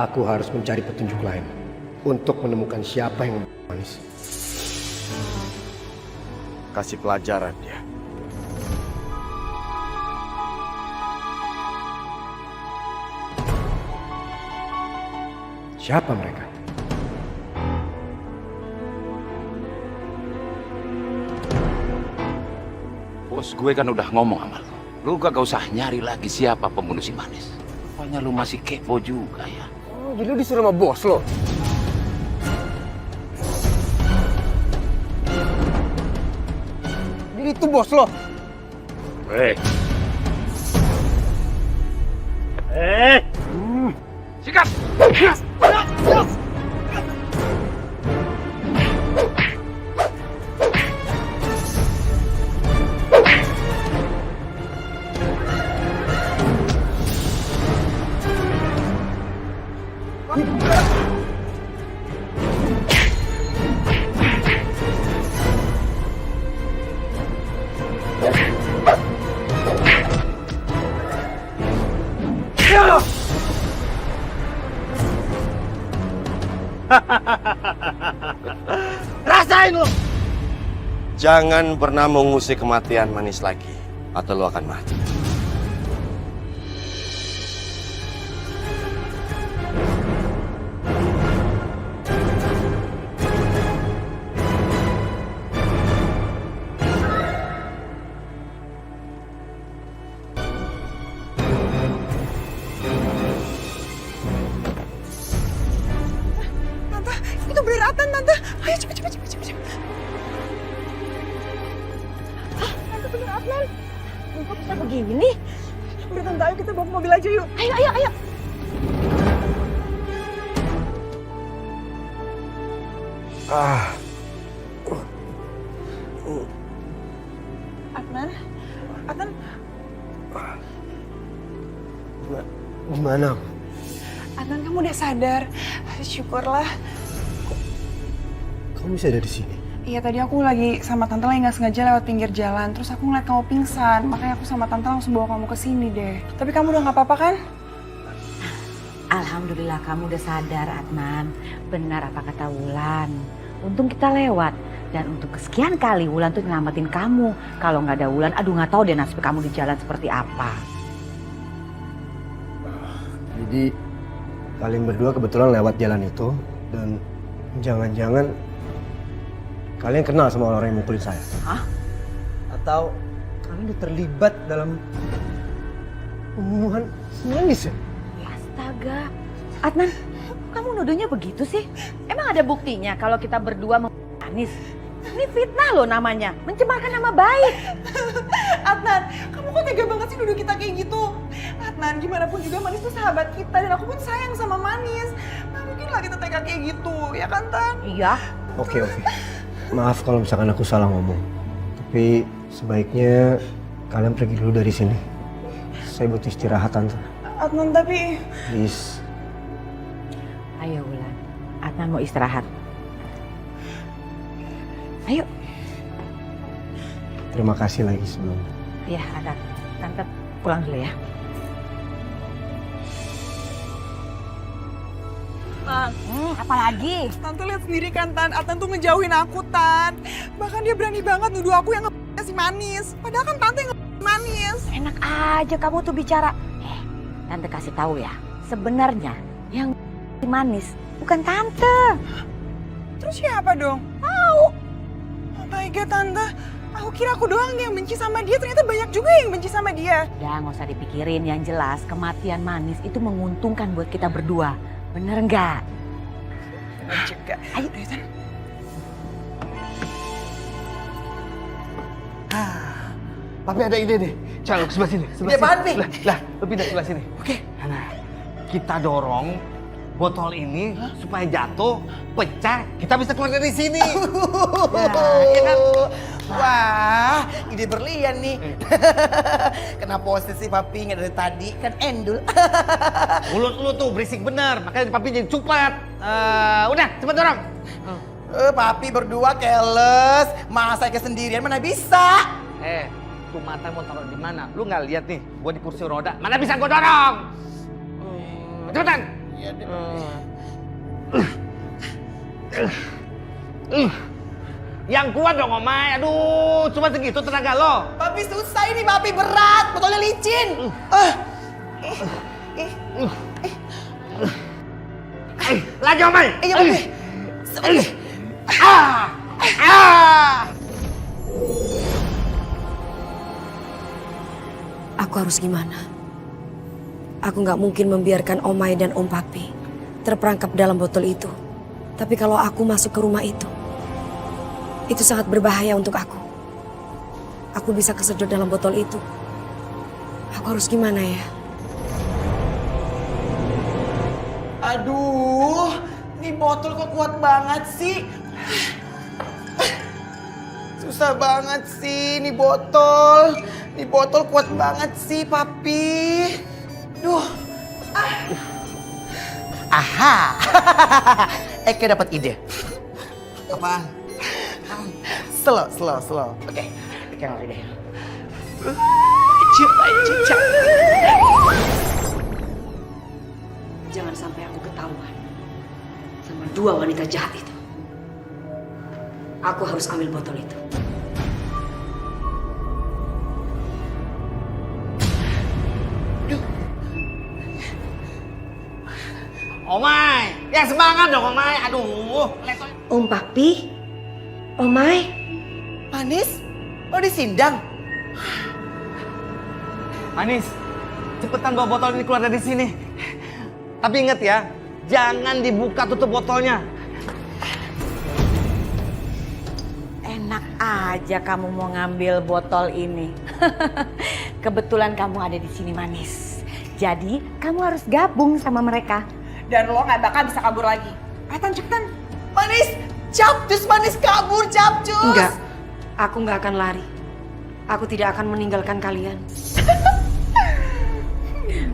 Aku harus mencari petunjuk lain untuk menemukan siapa yang manis. Kasih pelajaran dia. Siapa mereka? Bos gue kan udah ngomong sama lu. Lu gak usah nyari lagi siapa pembunuh si Manis. Pokoknya lu masih kepo juga ya. Oh, jadi lu disuruh sama bos lo? Jadi itu bos lo? Sikat! Rasain lo! Jangan pernah mengusik kematian Manis lagi, atau lo akan mati. Tante, itu beneran Tante. Ayo cepet. Hah, Tante bener Adnan. Kok bisa begini? Udah Tante, ayo kita bawa ke mobil aja yuk. Ayo. Adnan, Gimana? Adnan kamu udah sadar. Syukurlah. Kamu bisa ada di sini? Iya tadi aku lagi sama Tante lagi nggak sengaja lewat pinggir jalan. Terus aku ngeliat kamu pingsan. Makanya aku sama Tante langsung bawa kamu ke sini deh. Tapi kamu udah nggak apa-apa kan? Alhamdulillah kamu udah sadar, Adnan. Benar apa kata Wulan. Untung kita lewat. Dan untuk kesekian kali Wulan tuh nyelamatin kamu. Kalau nggak ada Wulan, aduh nggak tahu deh nasib kamu di jalan seperti apa. Jadi kalian berdua kebetulan lewat jalan itu dan jangan-jangan kalian kenal sama orang yang mukulin saya. Hah? Atau kalian udah terlibat dalam pembunuhan Manis ya? Astaga. Adnan, kamu nuduhnya begitu sih? Emang ada buktinya kalau kita berdua Manis? Ini fitnah loh namanya, mencemarkan nama baik. Adnan, kamu kok tega banget sih nuduh kita kayak gitu? Adnan, gimana pun juga Manis tuh sahabat kita dan aku pun sayang sama Manis. Nggak mungkin lah kita tega kayak gitu, ya kan Tan? Iya. Oke. Maaf kalau misalkan aku salah ngomong. Tapi sebaiknya kalian pergi dulu dari sini. Saya butuh istirahat, Tante. Adnan, tapi... Please. Ayo Wulan, Adnan mau istirahat. Ayo. Terima kasih lagi sebelumnya. Iya, Adnan. Tante pulang dulu ya. Tan, Apalagi? Tante lihat sendiri kan Tan, Adnan tuh ngejauhin aku Tan. Bahkan dia berani banget nuduh aku yang si Manis. Padahal kan Tante yang Manis. Enak aja kamu tuh bicara. Tante kasih tahu ya, sebenarnya yang Manis bukan Tante. Terus siapa dong? Tahu? Oh my god Tante, aku kira aku doang yang benci sama dia, ternyata banyak juga yang benci sama dia. Udah nggak usah dipikirin, yang jelas kematian Manis itu menguntungkan buat kita berdua. Bener nggak? Bener juga. Ayo. Ayo Tan. Papi ada ide nih. Jangan sebelah sini. Ide apaan, Pi? Lah, lu pindah sebelah sini. Oke. Nah, kita dorong botol ini supaya jatuh, pecah, kita bisa keluar dari sini. Ya kan? Wah, ide berlian nih. Kenapa posisi papi nggak dari tadi? Kan endul. Mulut lu tuh berisik bener, makanya papi jadi cupet. Udah, cepet dorong. Papi berdua keles, masa ke sendirian mana bisa? Tuh mata mau taruh di mana? Lu nggak lihat nih, gua di kursi roda. Mana bisa gua dorong? Cepetan. Iya deh. Yang kuat dong Omay. Aduh, cuma segitu tenaga lo. Papi susah ini, Papi berat, botolnya licin. Lagi Omay. Iya, Papi. Aku harus gimana? Aku nggak mungkin membiarkan Omay dan Om Papi terperangkap dalam botol itu. Tapi kalau aku masuk ke rumah itu sangat berbahaya untuk aku. Aku bisa kesedot dalam botol itu. Aku harus gimana ya? Aduh, ini botol kok kuat banget sih. Susah banget sih ini botol. Ini botol kuat banget sih, Papi. Duh. Aha. Eke dapat ide. Apaan? Slow. Oke. Eke ngerti deh. Jangan sampai aku ketahuan sama dua wanita jahat itu. Aku harus ambil botol itu. Omay, yang semangat dong Omay. Aduh, Om Papi, Omay, Manis? Lo disindang? Manis, cepetan bawa botol ini keluar dari sini. Tapi inget ya, jangan dibuka tutup botolnya. Enak aja kamu mau ngambil botol ini. Kebetulan kamu ada di sini, Manis. Jadi kamu harus gabung sama mereka. Dan lo gak bakal bisa kabur lagi. Cepetan. Manis, Capcus, Manis kabur, Capcus. enggak. Aku nggak akan lari. Aku tidak akan meninggalkan kalian.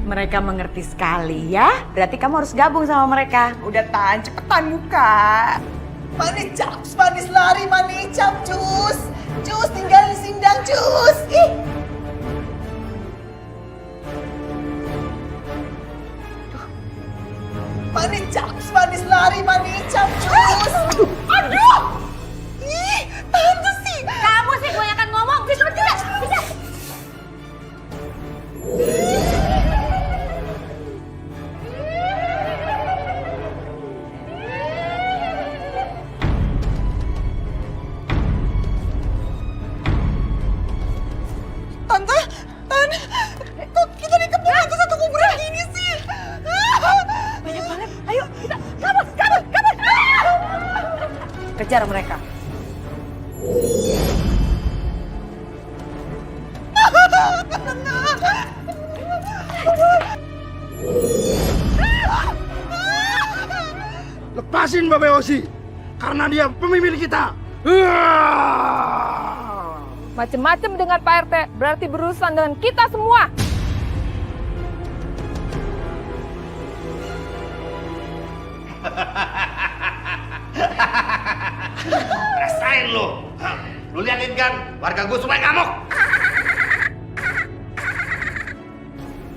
Mereka mengerti sekali ya. Berarti kamu harus gabung sama mereka. Udah Tan, cepetan buka. Manis, Capcus, Manis lari, Manis, Capcus. Cus, tinggal disindang, Cus. Ih. Manis, Capcus, Manis lari, Manis, Capcus. Aduh. Ih, tante sih. Kamu sih kebanyakan ngomong. Bisa. Tante, kok kita dikepung hantu satu kuburan gini sih? Banyak banget. Ayo kita kabur. Kejar mereka. Lepasin Babe Osi, karena dia pemimpin kita. Macem-macem dengan Pak RT berarti berurusan dengan kita semua. Rasain lo. Lu liatin kan, warga gue supaya ngamuk.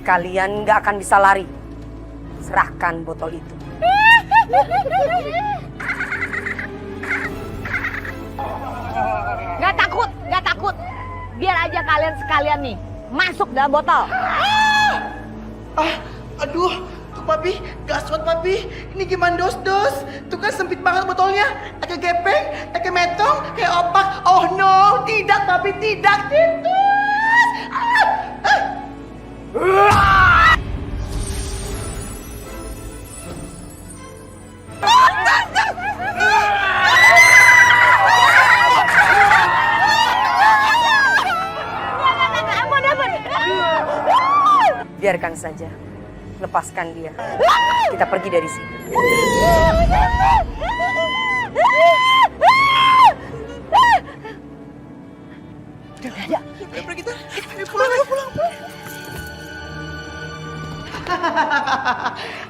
Kalian nggak akan bisa lari. Serahkan botol itu. Gak takut. Biar aja kalian sekalian nih masuk dalam botol. Aduh, tuh Papi, gaswat Papi. Ini gimana dos? Tuh kan sempit banget botolnya. Kayak gepeng, kayak metong, kayak opak. Oh no, tidak Papi, tidak. Titus. Biarkan saja. Lepaskan dia. Kita pergi dari sini. Udah pergi tuh. Ayo pulang.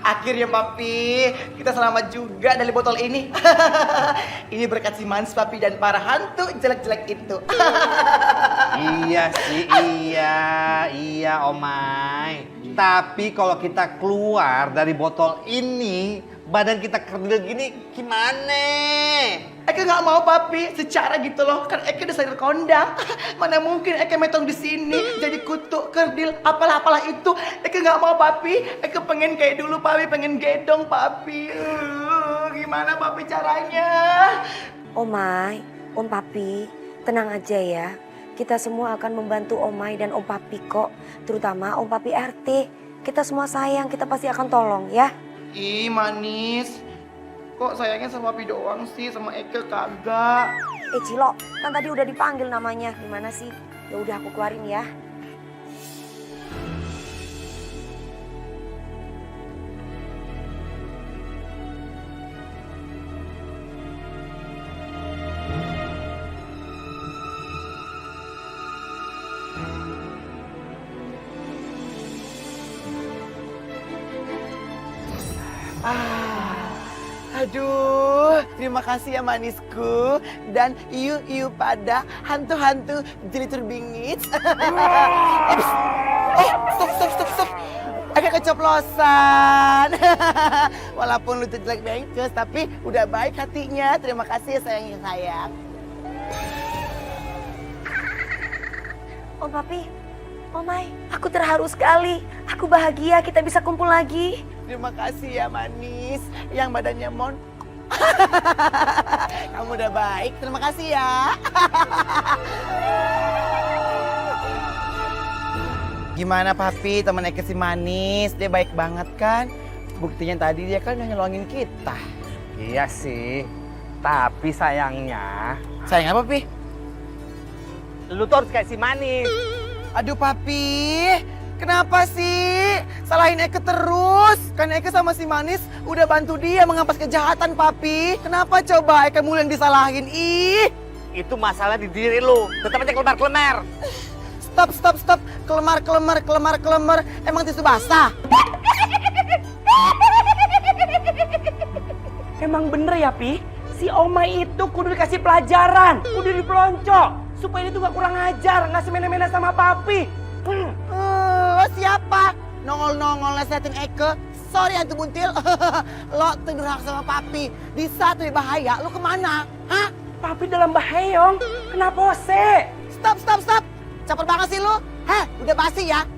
Akhirnya Papi, kita selamat juga dari botol ini. Ini berkat si Manis Papi dan para hantu jelek-jelek itu. Iya sih, iya Omay. Tapi kalau kita keluar dari botol ini, badan kita kerdil gini, gimana? Eke nggak mau papi, secara gitu loh. Kan Eke udah sadar kondang. Mana mungkin Eke metong di sini jadi kutu, kerdil, apalah itu. Eke nggak mau papi. Eke pengen kayak dulu papi, pengen gedong papi. Gimana papi caranya? Omai, Om Papi, tenang aja ya. Kita semua akan membantu Omai dan Om Papi kok. Terutama Om Papi RT. Kita semua sayang, kita pasti akan tolong ya. Ih manis. Kok sayangnya sama papi doang sih, sama Eke kagak. Cilo, kan tadi udah dipanggil namanya. Gimana sih? Ya udah aku keluarin ya. Aduh, terima kasih ya manisku. Dan iu pada hantu-hantu jelitur bingit. Stop. Agak keceplosan. Walaupun lu jelek bengkes, tapi udah baik hatinya. Terima kasih ya sayang. Om Papi, Omai, aku terharu sekali. Aku bahagia kita bisa kumpul lagi. Terima kasih ya manis, yang badannya mon. Kamu udah baik, terima kasih ya. Gimana papi, temen Eke si manis, dia baik banget kan? Buktinya tadi dia kan udah nyelongin kita. Iya sih, tapi sayangnya... Sayang apa pi? Lu tuh harus kayak si manis. Aduh papi, kenapa sih? Salahin Eke terus. Kan Eke sama si manis udah bantu dia mengampas kejahatan papi. Kenapa coba Eke mulu yang disalahin? Ih. Itu masalah di diri lu, tetap aja kelemar-kelemar. Stop. Kelemar. Emang tisu basah? Emang bener ya, Pi? Si Omai itu kudu dikasih pelajaran, kudu dipelonco. Supaya dia tuh gak kurang ajar, gak semena-mena sama papi. Lo siapa? Nongol-nongol nasihatin Eke. Sorry hantu buntil. Lo tuh durhaka sama papi. Di saat lebih bahaya, lo kemana? Hah? Papi dalam bahaya, Om. Kenapa sih? Stop. Caper banget sih lo. Heh, udah basi ya.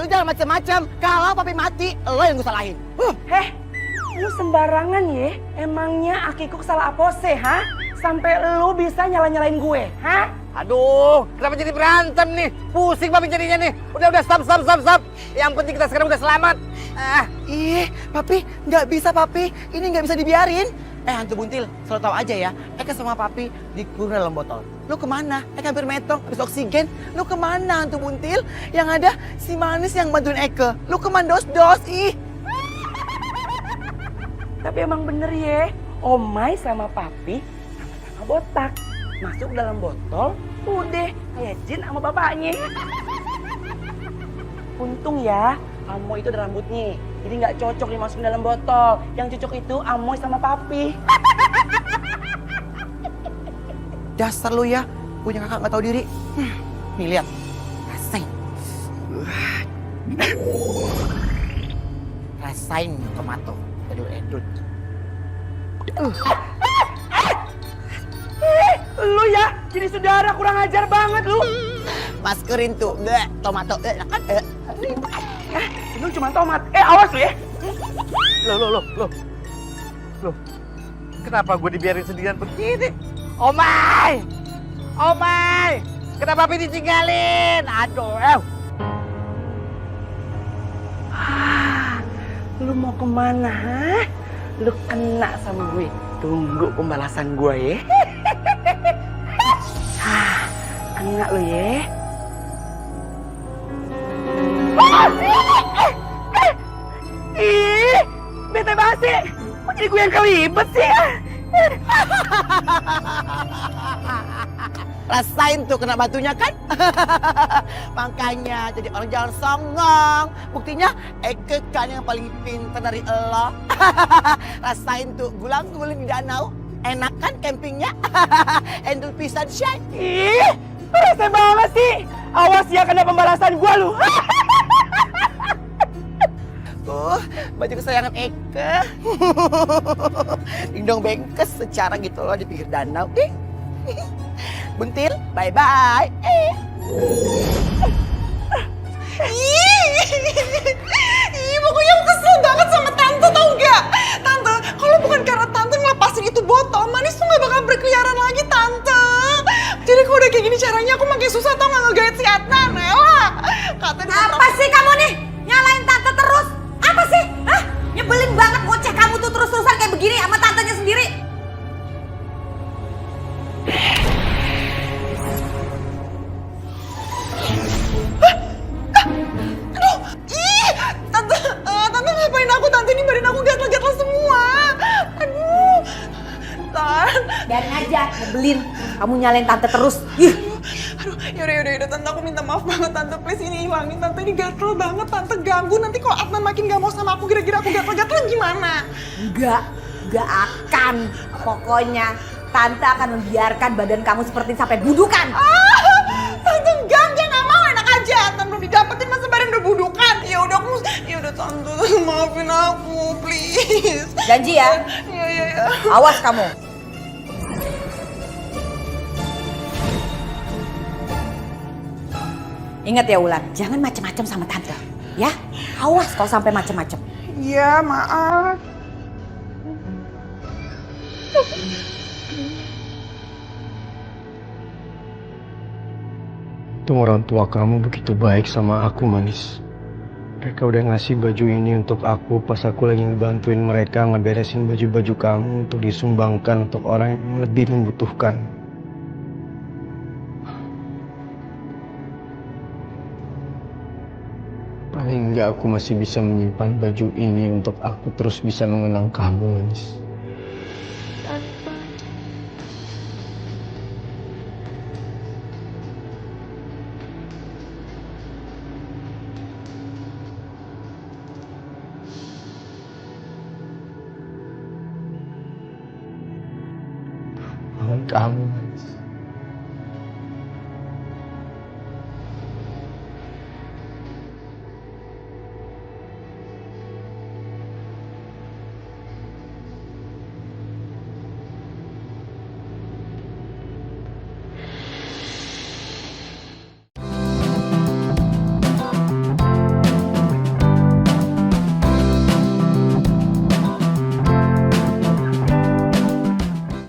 Lu jangan macem-macem. Kalau papi mati, lo yang gue salahin. Lu sembarangan ya? Emangnya Akiko salah apa sih, ha? Sampai lu bisa nyala-nyalain gue, ha? Aduh, kenapa jadi berantem nih? Pusing papi jadinya nih. Udah, stop. Yang penting kita sekarang udah selamat. Ih, papi, nggak bisa papi. Ini nggak bisa dibiarin. Hantu buntil, selalu tahu aja ya. Eke sama papi dikurung dalam botol. Lu kemana? Eke hampir metong, habis oksigen. Lu kemana hantu buntil? Yang ada si manis yang bantuin Eke. Lu kemandos-dos, ih. Tapi emang bener ya, Omai sama papi sama-sama botak. Masuk dalam botol, udah kayak jin sama bapaknya. Untung ya, Amoy itu ada rambutnya. Jadi nggak cocok dimasukin dalam botol. Yang cocok itu Amoy sama papi. Dasar lu ya, punya kakak nggak tahu diri. Nih lihat, rasain. Rasain tomato, edul. Lu ya, jadi saudara kurang ajar banget lu. Maskerin tuh, tomato, kan. Lu cuma tomat. Awas lu ya. Loh. Kenapa gue dibiarin sendirian begini? Omai! Kenapa papi ditinggalin? Aduh, Lu mau kemana, ha? Lu kena sama gue. Tunggu pembalasan gue ya. Kena lu ya. Ih, bete basi. Kok jadi gue yang kelibet sih? Rasain tuh kena batunya kan? Makanya jadi orang jangan songong. Buktinya Eke kan yang paling pintar dari elo. Rasain tuh gulang-guling di danau. Enak kan campingnya? Endul pisan syai. Ih, rese banget sih. Awas ya kena pembalasan gua lu. baju kesayangan Eka. Dingdong bengkes secara gitu loh di pinggir danau. Buntil, bye-bye. Pokoknya aku kesel banget sama Tante, tau gak? Tante, kalau bukan karena Tante ngelepasin itu botol, Manis tuh gak bakal berkeliaran lagi, Tante. Jadi kalau udah kayak gini caranya aku makin susah tau gak ngegait si Adnan, Ella. Apa sih kamu nih? Nyalain tante terus? Apa sih? Hah? Nyebelin banget ngoceh kamu tuh terus-terusan kayak begini sama tantenya sendiri. Tante ngapain aku? Tante ini badan aku gatel-gatel semua. Aduh. Biarin aja, nyebelin. Kamu nyalain tante terus. Aduh, yaudah, Tante, aku minta maaf banget, Tante. Please, ini hilangin, Tante. Ini gatel banget, Tante. Ganggu, nanti kalau Adnan makin gak mau sama aku, kira-kira aku gatel-gatel gimana? Enggak akan. Pokoknya tante akan membiarkan badan kamu seperti sampai budukan. Tante, enggak gak mau, enak aja. Adnan belum didapetin, masa badan udah budukan. Yaudah, Tante, maafin aku, please. Janji ya? Iya. Awas kamu. Ingat ya Wulan, jangan macem-macem sama tante. Ya, awas kalau sampai macem-macem. Iya, maaf. Itu orang tua kamu begitu baik sama aku, Manis. Mereka udah ngasih baju ini untuk aku pas aku lagi ngebantuin mereka ngeberesin baju-baju kamu untuk disumbangkan untuk orang yang lebih membutuhkan. Paling enggak aku masih bisa menyimpan baju ini untuk aku terus bisa mengenang kamu, Manis. Kamu, Manis.